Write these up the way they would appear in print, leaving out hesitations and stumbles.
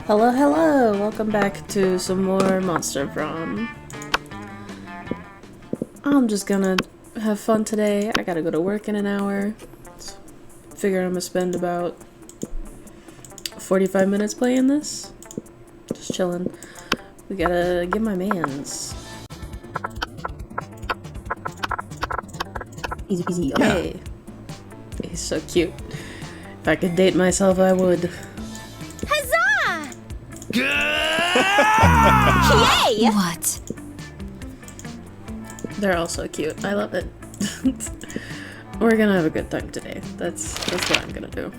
Hello, hello! Welcome back to some more Monster Prom. I'm just gonna have fun today. I gotta go to work in an hour. Figure I'm gonna spend about 45 minutes playing this. Just chilling. We gotta get my mans. Easy peasy. Okay. He's so cute. If I could date myself, I would. Huzzah! Yay! What? They're all so cute. I love it. We're gonna have a good time today. That's what I'm gonna do.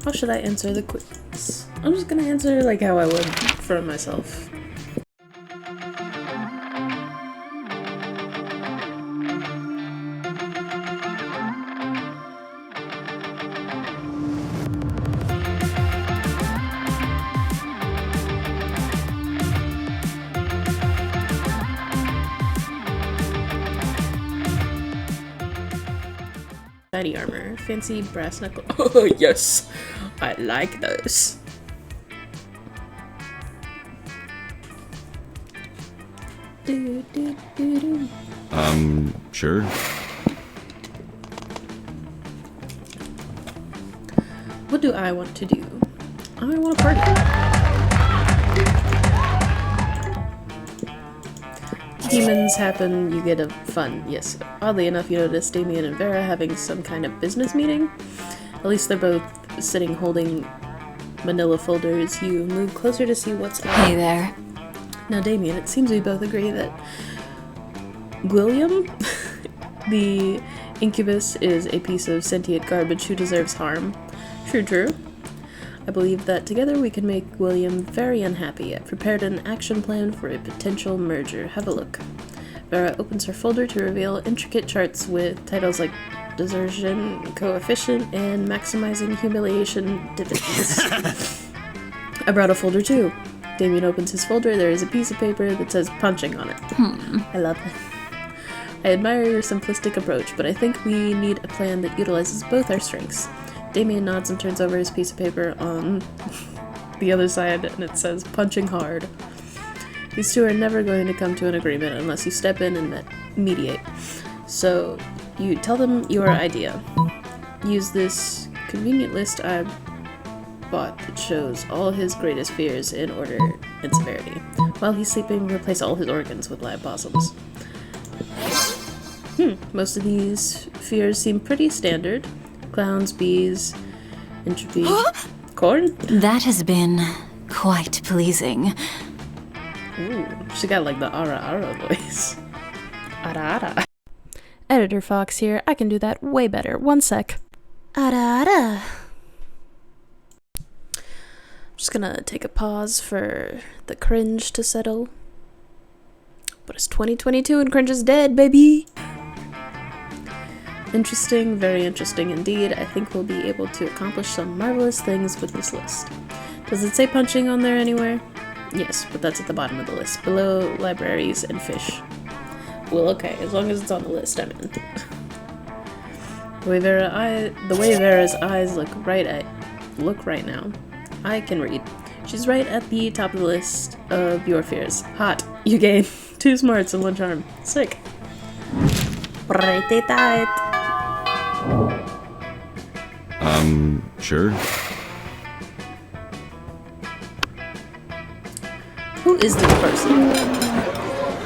How should I answer the quiz? I'm just gonna answer like how I would for myself. Shiny armor, fancy brass knuckle. Oh yes, I like those. Sure. What do I want to do? I want to party. Demons happen, you get a fun. Yes, oddly enough, you notice Damien and Vera having some kind of business meeting. At least they're both sitting holding manila folders. You move closer to see what's up. Hey there. Now, Damien, it seems we both agree that William, the incubus, is a piece of sentient garbage who deserves harm. True, true. I believe that together we can make William very unhappy. I've prepared an action plan for a potential merger. Have a look. Vera opens her folder to reveal intricate charts with titles like desertion coefficient and maximizing humiliation dividends. I brought a folder too. Damien opens his folder. There is a piece of paper that says punching on it. I love it. I admire your simplistic approach, but I think we need a plan that utilizes both our strengths. Damien nods and turns over his piece of paper on the other side, and it says punching hard. These two are never going to come to an agreement unless you step in and mediate. So you tell them your idea. Use this convenient list I bought that shows all his greatest fears in order and severity. While he's sleeping, replace all his organs with live possums. Most of these fears seem pretty standard. Clowns, bees, entropy, corn? That has been quite pleasing. Ooh, she got like the ara ara voice. Ara ara. Editor Fox here. I can do that way better. One sec. Ara ara. I'm just gonna take a pause for the cringe to settle. But it's 2022 and cringe is dead, baby! Interesting, very interesting indeed. I think we'll be able to accomplish some marvelous things with this list. Does it say punching on there anywhere? Yes, but that's at the bottom of the list, below libraries and fish. Well, okay, as long as it's on the list, I'm in. The way Vera's eyes look right now, I can read. She's right at the top of the list of your fears. Hot. You gain 2 smarts and 1 charm. Sick. Pretty tight. Sure. Who is this person?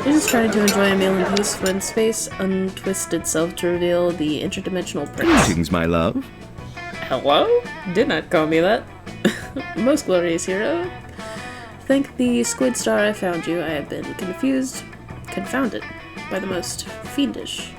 You're just trying to enjoy a meal in peace when space untwists itself to reveal the interdimensional prince. Greetings, my love. Hello? Did not call me that. Most glorious hero. Thank the squid star I found you, I have been confounded by the most fiendish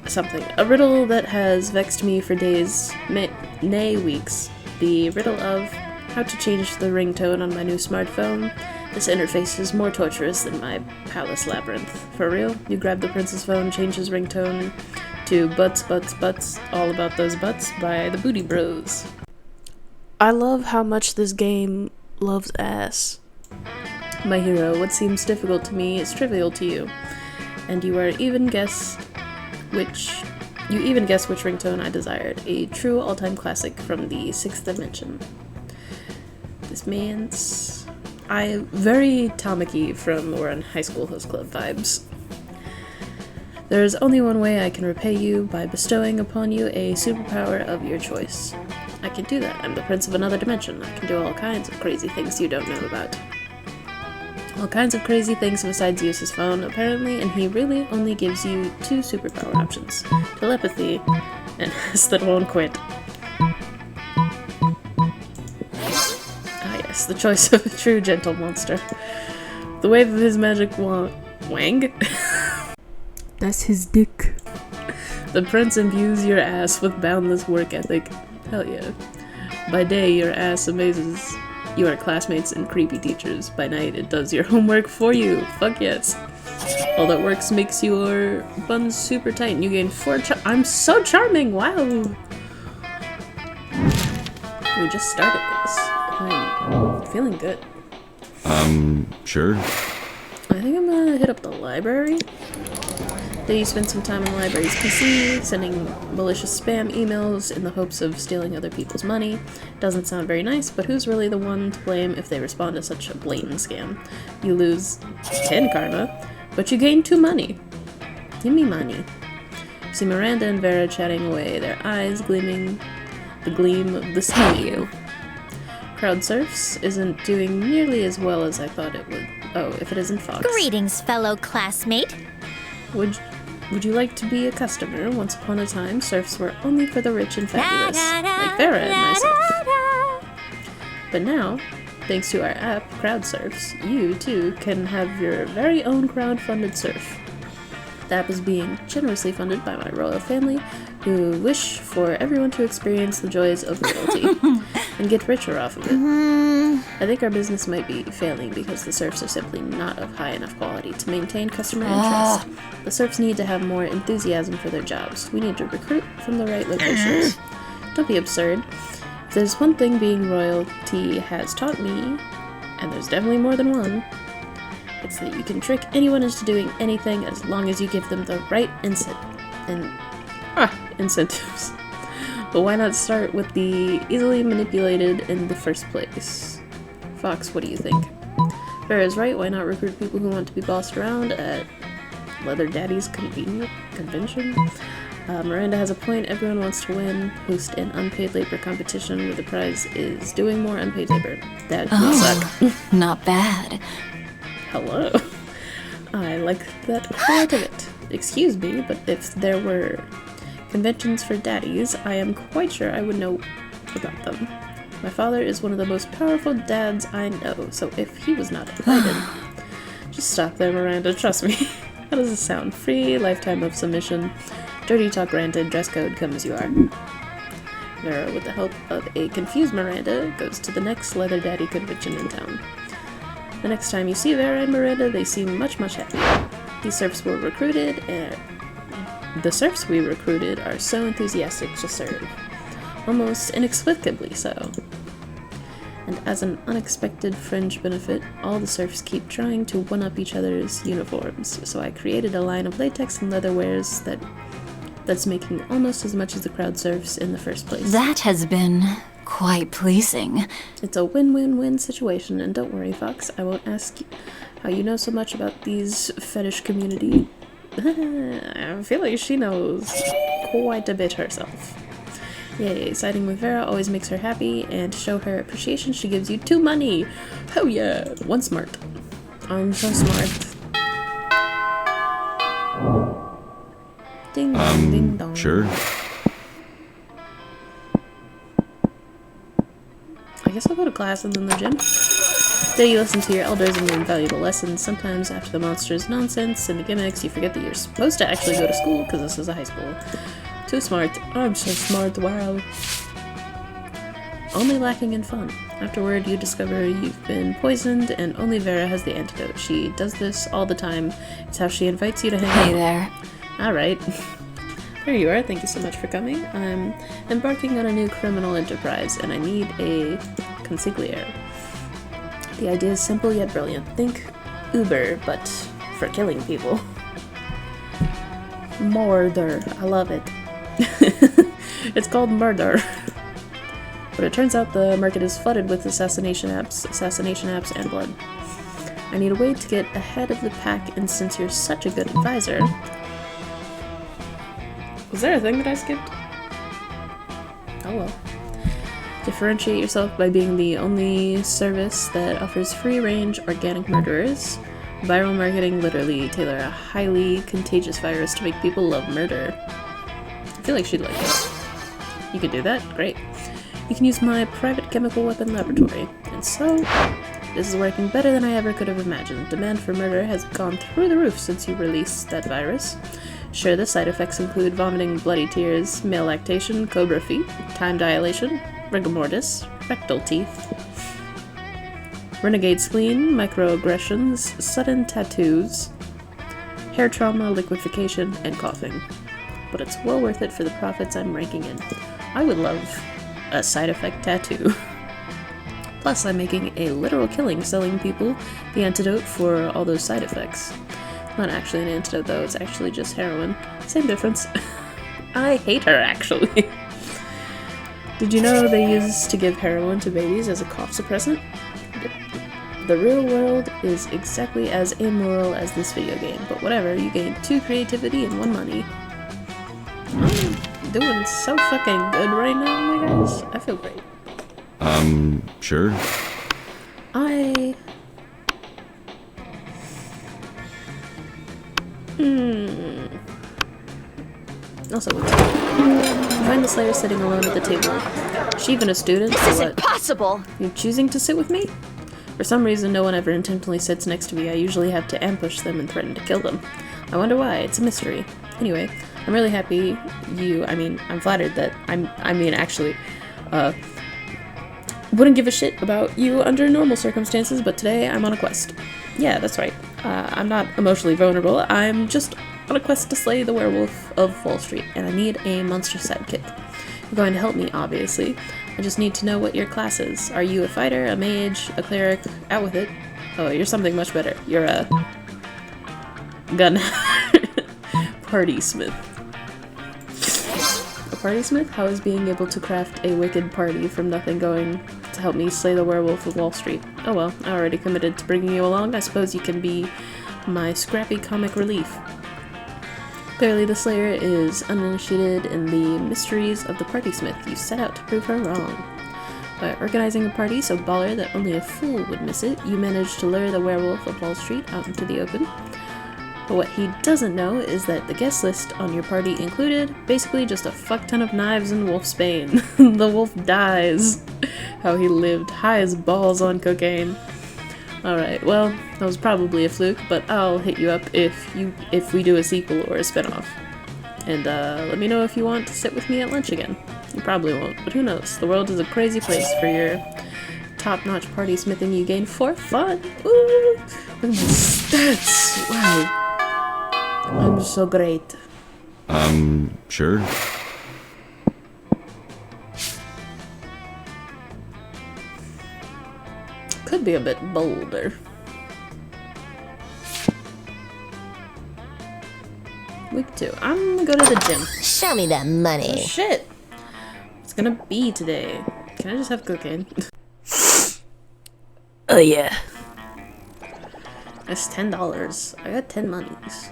something. A riddle that has vexed me for days, nay weeks. The riddle of how to change the ringtone on my new smartphone. This interface is more torturous than my palace labyrinth. For real? You grab the prince's phone, change his ringtone to Butts, Butts, Butts, All About Those Butts by the Booty Bros. I love how much this game loves ass. My hero, what seems difficult to me is trivial to you, and you are even guess which You even guessed which ringtone I desired. A true all-time classic from the 6th dimension. This man's... very Tamaki from Oran High School Host Club vibes. There is only one way I can repay you, by bestowing upon you a superpower of your choice. I can do that. I'm the prince of another dimension. I can do all kinds of crazy things you don't know about. All kinds of crazy things besides use his phone, apparently, and he really only gives you 2 superpower options. Telepathy, and S that won't quit. Ah yes, the choice of a true gentle monster. The wave of his magic wang? That's his dick. The prince imbues your ass with boundless work ethic. Hell yeah. By day, your ass amazes your classmates and creepy teachers. By night, it does your homework for you. Fuck yes. All that works makes your buns super tight and you gain 4 I'm so charming! Wow! We just started this. I'm feeling good. Sure. I think I'm gonna hit up the library. Then you spend some time on the library's PC, sending malicious spam emails in the hopes of stealing other people's money. Doesn't sound very nice, but who's really the one to blame if they respond to such a blatant scam? You lose 10 karma, but you gain 2 money. Give me money. See Miranda and Vera chatting away, their eyes gleaming the gleam of the sea. Crowd Surfs isn't doing nearly as well as I thought it would. Oh, if it isn't Fox. Greetings, fellow classmate. Would you like to be a customer? Once upon a time, surfs were only for the rich and fabulous, like Vera and myself. But now, thanks to our app, Crowd Surfs, you too can have your very own crowd-funded surf. The app is being generously funded by my royal family, who wish for everyone to experience the joys of royalty and get richer off of it. I think our business might be failing because the surfs are simply not of high enough quality to maintain customer interest. The surfs need to have more enthusiasm for their jobs. We need to recruit from the right locations. Don't be absurd. If there's one thing being royalty has taught me, and there's definitely more than one, it's that you can trick anyone into doing anything as long as you give them the right incentives. But why not start with the easily manipulated in the first place? Fox, what do you think? Vera's right, why not recruit people who want to be bossed around at Leather Daddy's convention? Miranda has a point, everyone wants to win. Host an unpaid labor competition where the prize is doing more unpaid labor. That will suck. Not bad. Hello. I like that quite a bit. Excuse me, but if there were conventions for daddies, I am quite sure I would know about them. My father is one of the most powerful dads I know, so if he was not invited... Just stop there, Miranda, trust me. How does this sound? Free, lifetime of submission, dirty talk granted, dress code, come as you are. Vera, with the help of a confused Miranda, goes to the next Leather Daddy convention in town. The next time you see Vera and Miranda, they seem much, much happier. These serfs were recruited, and the serfs we recruited are so enthusiastic to serve. Almost inexplicably so. And as an unexpected fringe benefit, all the serfs keep trying to one-up each other's uniforms, so I created a line of latex and leather wares that's making almost as much as the crowd serfs in the first place. That has been quite pleasing. It's a win-win-win situation, and don't worry, Fox, I won't ask you how you know so much about these fetish community. I feel like she knows quite a bit herself. Yay, siding with Vera always makes her happy, and to show her appreciation, she gives you 2 money! Oh yeah! 1 smart. I'm so smart. Ding dong, ding dong. Sure. I guess I'll go to class and then the gym. There you listen to your elders and learn valuable lessons. Sometimes after the monsters' nonsense and the gimmicks, you forget that you're supposed to actually go to school, because this is a high school. Too smart. I'm so smart, wow. Only lacking in fun. Afterward, you discover you've been poisoned, and only Vera has the antidote. She does this all the time. It's how she invites you to hang out. Hey there. Alright. There you are, thank you so much for coming. I'm embarking on a new criminal enterprise, and I need a consigliere. The idea is simple yet brilliant. Think Uber, but for killing people. Murder. I love it. It's called murder. But it turns out the market is flooded with assassination apps, and blood. I need a way to get ahead of the pack, and since you're such a good advisor... Was there a thing that I skipped? Oh well. Differentiate yourself by being the only service that offers free-range organic murderers. Viral marketing, literally tailor a highly contagious virus to make people love murder. I feel like she'd like it. You can do that? Great. You can use my private chemical weapon laboratory. And so, this is working better than I ever could have imagined. Demand for murder has gone through the roof since you released that virus. Sure, the side effects include vomiting, bloody tears, male lactation, cobra feet, time dilation, rigor mortis, rectal teeth, renegade spleen, microaggressions, sudden tattoos, hair trauma, liquefaction, and coughing. But it's well worth it for the profits I'm raking in. I would love a side effect tattoo. Plus, I'm making a literal killing selling people the antidote for all those side effects. Not actually an antidote though, it's actually just heroin. Same difference. I hate her actually. Did you know they used to give heroin to babies as a cough suppressant? The real world is exactly as immoral as this video game, but whatever, you gain 2 creativity and 1 money. I'm doing so fucking good right now, my guys. I feel great. Sure. Also, find the Slayer sitting alone at the table. Is she even a student? This isn't possible! You choosing to sit with me? For some reason, no one ever intentionally sits next to me. I usually have to ambush them and threaten to kill them. I wonder why. It's a mystery. Anyway, I'm really happy I'm flattered that actually, wouldn't give a shit about you under normal circumstances, but today I'm on a quest. Yeah, that's right. I'm not emotionally vulnerable. I'm just on a quest to slay the werewolf of Wall Street, and I need a monster sidekick. You're going to help me, obviously. I just need to know what your class is. Are you a fighter, a mage, a cleric? Out with it. Oh, you're something much better. You're a... gun. Party smith. A party smith? How is being able to craft a wicked party from nothing going to help me slay the werewolf of Wall Street? Oh well, I already committed to bringing you along. I suppose you can be my scrappy comic relief. Clearly the Slayer is uninitiated in the mysteries of the party smith. You set out to prove her wrong. By organizing a party so baller that only a fool would miss it, you managed to lure the werewolf of Wall Street out into the open. But what he doesn't know is that the guest list on your party included basically just a fuck ton of knives and wolfsbane. The wolf dies. How he lived high as balls on cocaine. Alright, well, that was probably a fluke, but I'll hit you up if we do a sequel or a spinoff. And let me know if you want to sit with me at lunch again. You probably won't, but who knows? The world is a crazy place for your top-notch party smithing you gain for fun. Ooh! Look at my stats! Wow. I'm so great. Sure. Could be a bit bolder. Week 2. I'm gonna go to the gym. Show me that money. Oh, shit! It's gonna be today. Can I just have cocaine? Oh yeah. That's $10. I got 10 monies.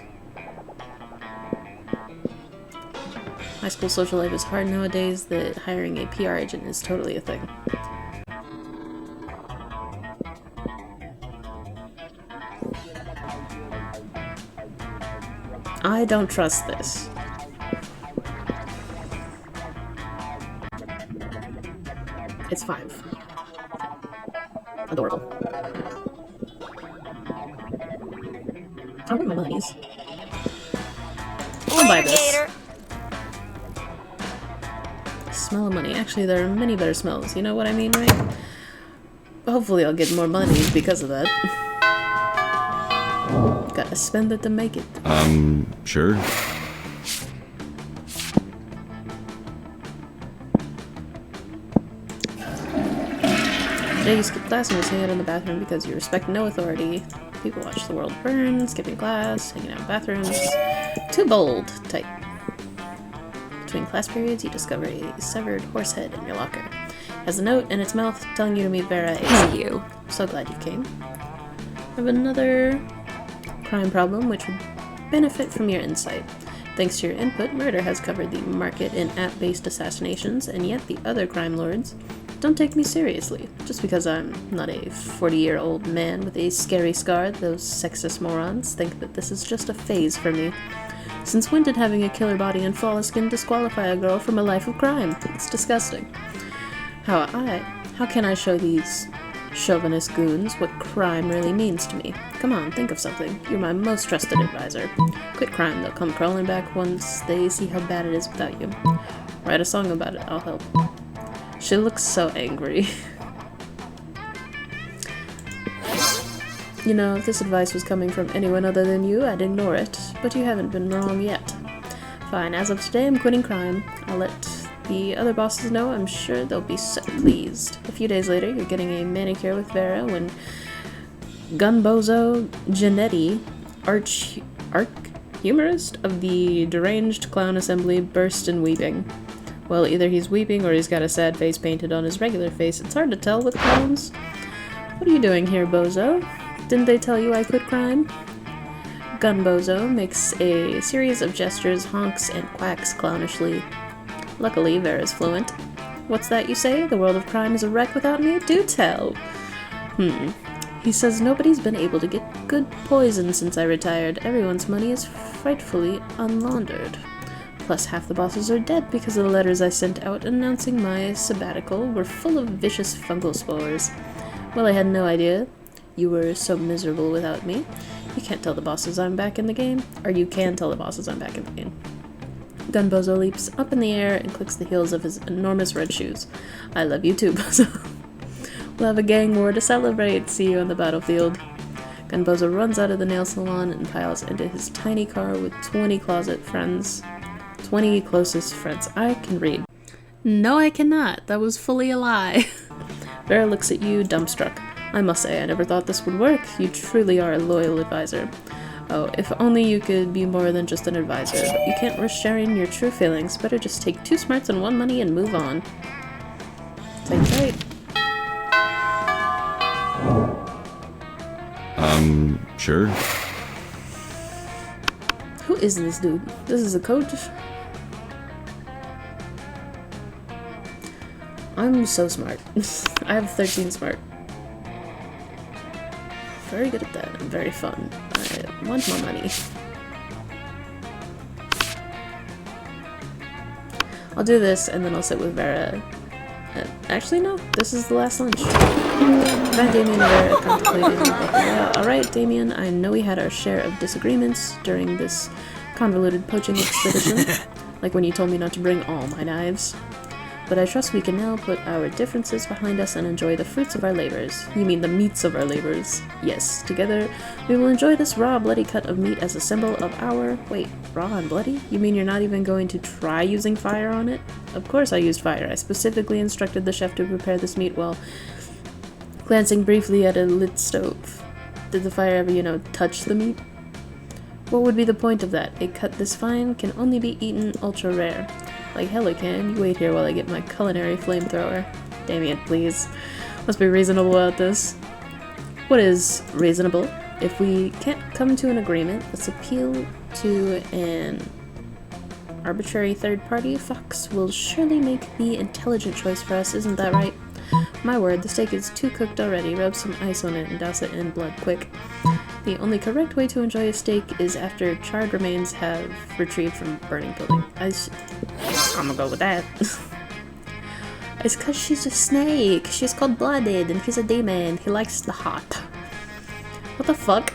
High school social life is hard nowadays that hiring a PR agent is totally a thing. I don't trust this. It's 5. Adorable. I'll get my monies. I'll buy this. Smell of money. Actually, there are many better smells. You know what I mean, right? Hopefully I'll get more money because of that. Gotta spend it to make it. Sure. Today you skipped class and was hanging out in the bathroom because you respect no authority. People watch the world burn, skipping class, hanging out in bathrooms. Too bold. Type. between class periods, you discover a severed horse head in your locker. It has a note in its mouth telling you to meet Vera. Hey, you. So glad you came. I have another crime problem which would benefit from your insight. Thanks to your input, murder has covered the market in app-based assassinations, and yet the other crime lords don't take me seriously. Just because I'm not a 40-year-old man with a scary scar, those sexist morons think that this is just a phase for me. Since when did having a killer body and flawless skin disqualify a girl from a life of crime? It's disgusting. How can I show these chauvinist goons what crime really means to me? Come on, think of something. You're my most trusted advisor. Quit crime, they'll come crawling back once they see how bad it is without you. Write a song about it, I'll help. She looks so angry. You know, if this advice was coming from anyone other than you, I'd ignore it, but you haven't been wrong yet. Fine, as of today, I'm quitting crime. I'll let the other bosses know. I'm sure they'll be so pleased. A few days later, you're getting a manicure with Vera when Gunbozo Giannetti, humorist of the deranged clown assembly, burst in weeping. Well, either he's weeping or he's got a sad face painted on his regular face. It's hard to tell with clowns. What are you doing here, Bozo? Didn't they tell you I quit crime? Gunbozo makes a series of gestures, honks, and quacks clownishly. Luckily, Vera's fluent. What's that you say? The world of crime is a wreck without me? Do tell. He says nobody's been able to get good poison since I retired. Everyone's money is frightfully unlaundered. Plus, half the bosses are dead because of the letters I sent out announcing my sabbatical were full of vicious fungal spores. Well, I had no idea you were so miserable without me. You can't tell the bosses I'm back in the game. Or you can tell the bosses I'm back in the game. Gunbozo leaps up in the air and clicks the heels of his enormous red shoes. I love you too, Bozo. We'll have a gang war to celebrate. See you on the battlefield. Gunbozo runs out of the nail salon and piles into his tiny car with 20 closet friends. 20 closest friends. I can read. No, I cannot. That was fully a lie. Vera looks at you, dumbstruck. I must say, I never thought this would work. You truly are a loyal advisor. Oh, if only you could be more than just an advisor, but you can't risk sharing your true feelings. Better just take 2 smarts and 1 money and move on. Take right. Sure. Who is this dude? This is a coach? I'm so smart. I have 13 smart. Very good at that. I'm very fun. I want more money. I'll do this and then I'll sit with Vera. Actually, no. This is the last lunch. Bye, Damien and Vera contemplating. Alright, Damien, I know we had our share of disagreements during this convoluted poaching expedition. Like when you told me not to bring all my knives. But I trust we can now put our differences behind us and enjoy the fruits of our labors. You mean the meats of our labors? Yes, together we will enjoy this raw, bloody cut of meat as a symbol of our... Wait, raw and bloody? You mean you're not even going to try using fire on it? Of course I used fire. I specifically instructed the chef to prepare this meat while glancing briefly at a lit stove. Did the fire ever, touch the meat? What would be the point of that? A cut this fine can only be eaten ultra rare. Like hell it can. You wait here while I get my culinary flamethrower. Damien, please. Let's be reasonable about this. What is reasonable? If we can't come to an agreement, let's appeal to an arbitrary third party. Fox will surely make the intelligent choice for us, isn't that right? My word, the steak is too cooked already. Rub some ice on it and douse it in blood quick. The only correct way to enjoy a steak is after charred remains have retrieved from burning building. I'm gonna go with that. It's cause she's a snake. She's cold-blooded and he's a demon. He likes the hot. What the fuck?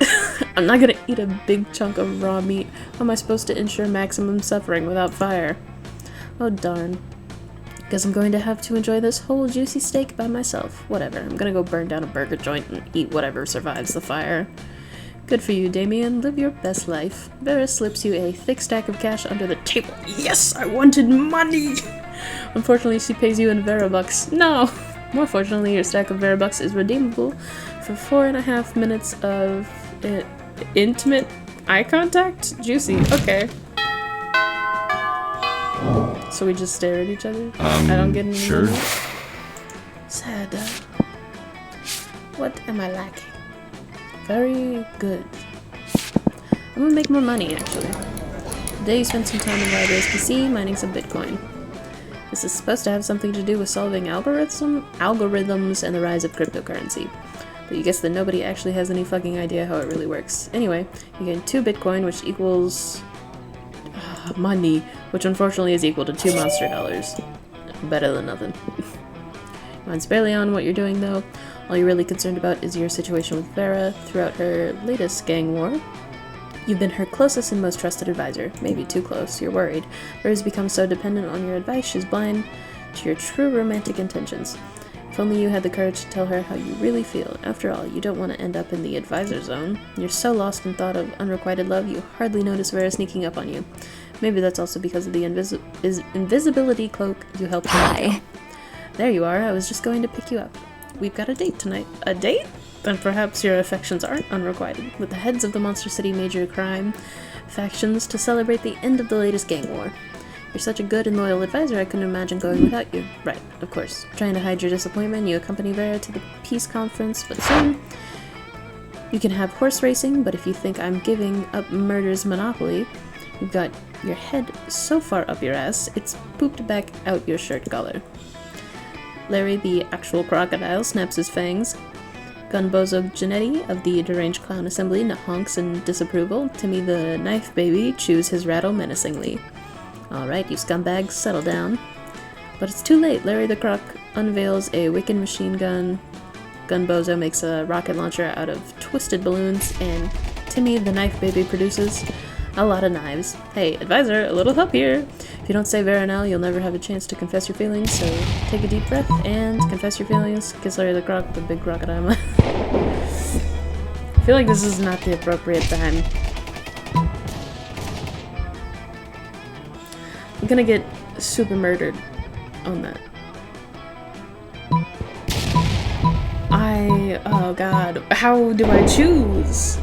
I'm not gonna eat a big chunk of raw meat. How am I supposed to ensure maximum suffering without fire? Oh darn. Guess I'm going to have to enjoy this whole juicy steak by myself. Whatever, I'm gonna go burn down a burger joint and eat whatever survives the fire. Good for you, Damien. Live your best life. Vera slips you a thick stack of cash under the table. Yes, I wanted money! Unfortunately, she pays you in Vera-bucks. No! More fortunately, your stack of Vera-bucks is redeemable for 4.5 minutes of intimate eye contact? Juicy. Okay. So we just stare at each other? I don't get any sure. money. Sad. What am I lacking? Very good. I'm gonna make more money, actually. Today you spent some time in Library's PC mining some Bitcoin. This is supposed to have something to do with solving algorithms and the rise of cryptocurrency. But you guess that nobody actually has any fucking idea how it really works. Anyway, you gain 2 Bitcoin, which equals money, which unfortunately is equal to 2 monster dollars. Better than nothing. Mine's barely on what you're doing, though. All you're really concerned about is your situation with Vera throughout her latest gang war. You've been her closest and most trusted advisor. Maybe too close, you're worried. Vera's become so dependent on your advice, she's blind to your true romantic intentions. If only you had the courage to tell her how you really feel. After all, you don't want to end up in the advisor zone. You're so lost in thought of unrequited love, you hardly notice Vera sneaking up on you. Maybe that's also because of the invisibility cloak you helped her Hi. with. There you are, I was just going to pick you up. We've got a date tonight. A date? Then perhaps your affections aren't unrequited, with the heads of the Monster City major crime factions to celebrate the end of the latest gang war. You're such a good and loyal advisor, I couldn't imagine going without you. Right, of course. Trying to hide your disappointment, you accompany Vera to the peace conference, but soon you can have horse racing, but if you think I'm giving up murder's monopoly, you've got your head so far up your ass, it's pooped back out your shirt collar. Larry, the actual crocodile, snaps his fangs. Gunbozo Janetti of the Deranged Clown Assembly honks in disapproval. Timmy the Knife Baby chews his rattle menacingly. Alright, you scumbags, settle down. But it's too late. Larry the Croc unveils a wicked machine gun. Gunbozo makes a rocket launcher out of twisted balloons, and Timmy the Knife Baby produces a lot of knives. Hey, advisor, a little help here. If you don't say Vera now, you'll never have a chance to confess your feelings, so take a deep breath and confess your feelings. Kiss Larry the Croc, the big crocodile. I feel like this is not the appropriate time. I'm gonna get super murdered on that. Oh god, how do I choose?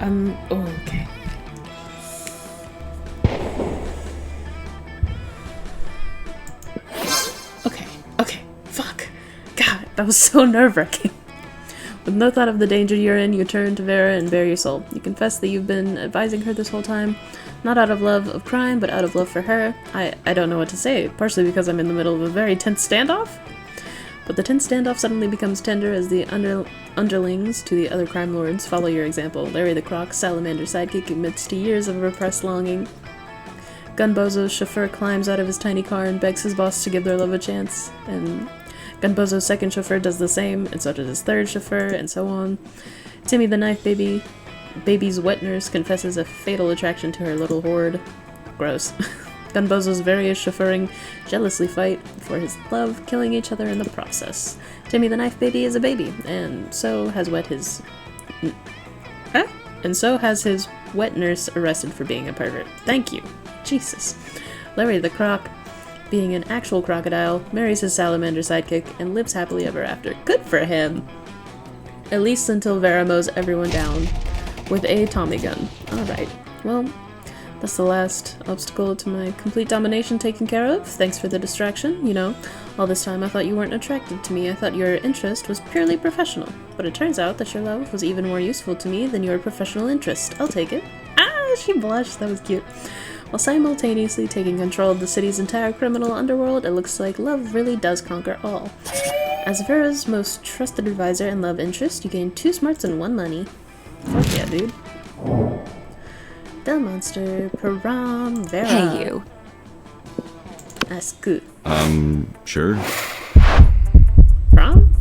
Oh, okay. Okay, fuck. God, that was so nerve-wracking. With no thought of the danger you're in, you turn to Vera and bare your soul. You confess that you've been advising her this whole time, not out of love of crime, but out of love for her. I don't know what to say, partially because I'm in the middle of a very tense standoff. But the tense standoff suddenly becomes tender as the underlings to the other crime lords follow your example. Larry the Croc, salamander sidekick, admits to years of repressed longing. Gunbozo's chauffeur climbs out of his tiny car and begs his boss to give their love a chance, and Gunbozo's second chauffeur does the same, and so does his third chauffeur, and so on. Timmy the Knife Baby's wet nurse confesses a fatal attraction to her little horde. Gross. Gunbozo's various chauffeuring jealously fight for his love, killing each other in the process. Timmy the Knife Baby is a baby, and so has his wet nurse arrested for being a pervert. Thank you. Jesus. Larry the Croc, being an actual crocodile, marries his salamander sidekick and lives happily ever after. Good for him! At least until Vera mows everyone down with a Tommy gun. Alright, well, that's the last obstacle to my complete domination taken care of. Thanks for the distraction, you know. All this time I thought you weren't attracted to me. I thought your interest was purely professional. But it turns out that your love was even more useful to me than your professional interest. I'll take it. Ah, she blushed. That was cute. While simultaneously taking control of the city's entire criminal underworld, it looks like love really does conquer all. As Vera's most trusted advisor and love interest, you gain 2 smarts and 1 money. Fuck yeah, dude. The monster, Prom, Vera. Hey, you. That's good. Sure. Prom?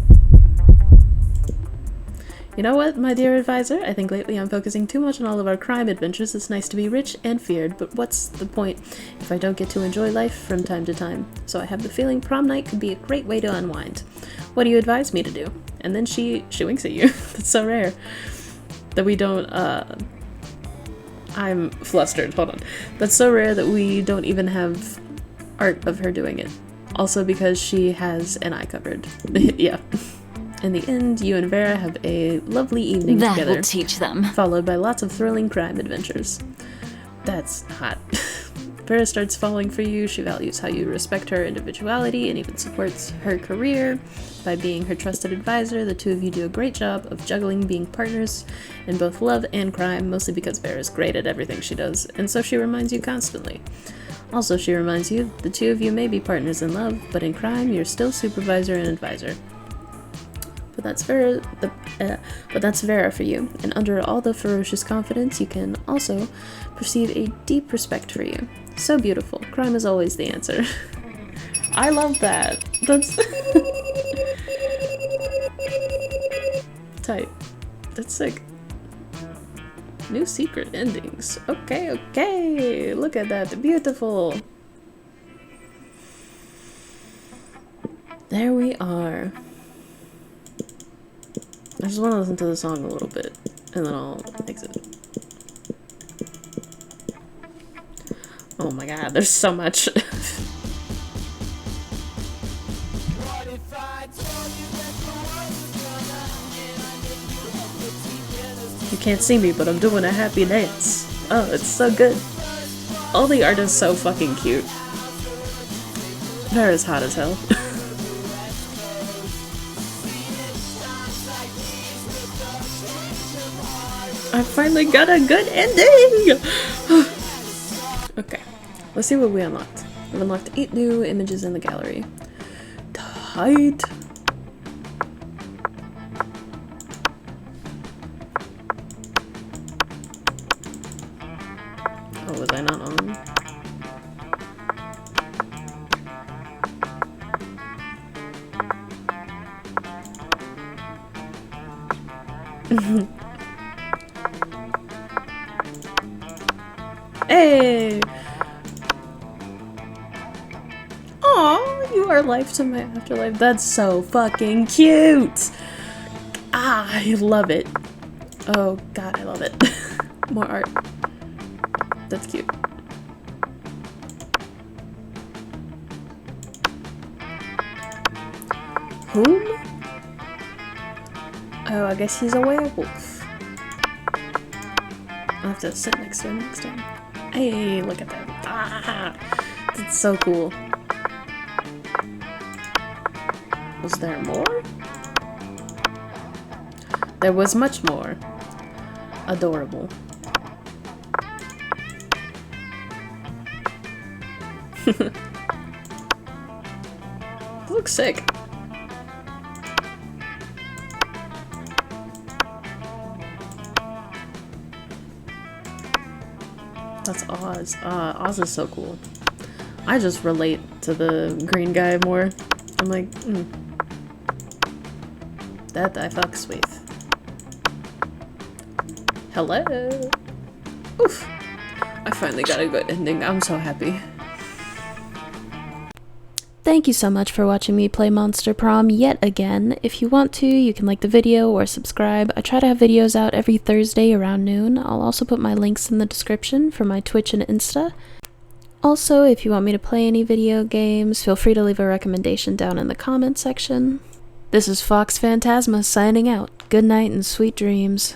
You know what, my dear advisor? I think lately I'm focusing too much on all of our crime adventures. It's nice to be rich and feared, but what's the point if I don't get to enjoy life from time to time? So I have the feeling prom night could be a great way to unwind. What do you advise me to do? And then she winks at you. That's so rare. That we don't, I'm flustered, hold on. That's so rare that we don't even have art of her doing it. Also because she has an eye covered. Yeah. In the end, you and Vera have a lovely evening That together. will teach them. Followed by lots of thrilling crime adventures. That's hot. Vera starts falling for you. She values how you respect her individuality and even supports her career. By being her trusted advisor, the two of you do a great job of juggling being partners in both love and crime, mostly because Vera is great at everything she does, and so she reminds you constantly. Also, she reminds you the two of you may be partners in love, but in crime, you're still supervisor and advisor. But that's Vera for you, and under all the ferocious confidence, you can also perceive a deep respect for you. So beautiful. Crime is always the answer. I love that. That's tight. That's sick. New secret endings. Okay, okay. Look at that. Beautiful. There we are. I just want to listen to the song a little bit, and then I'll exit. Oh my god, there's so much. You can't see me, but I'm doing a happy dance. Oh, it's so good. All the art is so fucking cute. Vera's hot as hell. I finally got a good ending! Okay, let's see what we unlocked. We've unlocked 8 new images in the gallery. Tight! Oh, was I not on? Hey! Aw, you are life to my afterlife. That's so fucking cute! Ah, I love it. Oh god, I love it. More art. That's cute. Whom? Oh, I guess he's a werewolf. I'll have to sit next to him next time. Hey, look at that. Ah, that's so cool. Was there more? There was much more. Adorable. Looks sick. That's Oz. Oz is so cool. I just relate to the green guy more. I'm like, that I fucks with. Hello. Oof. I finally got a good ending. I'm so happy. Thank you so much for watching me play Monster Prom yet again. If you want to, you can like the video or subscribe. I try to have videos out every Thursday around noon. I'll also put my links in the description for my Twitch and Insta. Also, if you want me to play any video games, feel free to leave a recommendation down in the comment section. This is Fox Phantasma signing out. Good night and sweet dreams.